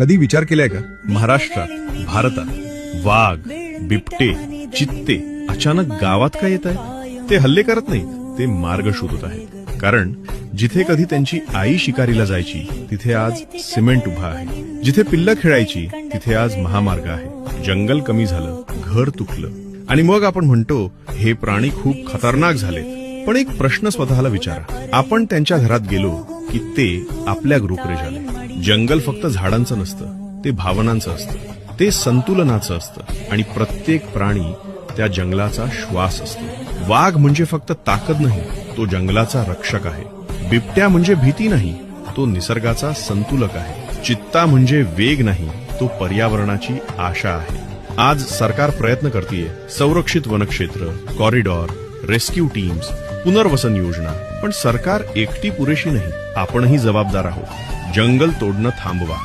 कधी विचार केलाय का, महाराष्ट्रात, भारतात वाघ, बिबटे, चित्ते अचानक गावात का येत आहे? ते हल्ले करत नाही, ते मार्ग शोधत आहेत. कारण जिथे कधी त्यांची आई शिकारीला जायची तिथे आज सिमेंट उभा आहे. जिथे पिल्लं खेळायची तिथे आज महामार्ग आहे. जंगल कमी झालं, घर तुटलं आणि मग आपण म्हणतो हे प्राणी खूप खतरनाक झाले. पण एक प्रश्न स्वतःला विचारा, आपण त्यांच्या घरात गेलो की ते आपल्या ग्रुपरे झाले. जंगल फक्त झाडांचं नसतं, ते भावनांचं असतं, ते संतुलनाचं असतं आणि प्रत्येक प्राणी त्या जंगलाचा श्वास असतो. वाघ म्हणजे फक्त ताकद नाही, तो जंगलाचा रक्षक आहे. बिबट्या म्हणजे भीती नाही, तो निसर्गाचा संतुलक आहे. चित्ता म्हणजे वेग नाही, तो पर्यावरणाची आशा आहे. आज सरकार प्रयत्न करतेय, संरक्षित वनक्षेत्र, कॉरिडॉर, रेस्क्यू टीम्स, पुनर्वसन योजना. पण सरकार एकटी पुरेशी नाही, आपणही जबाबदार आहोत. जंगल तोडणं थांबवा.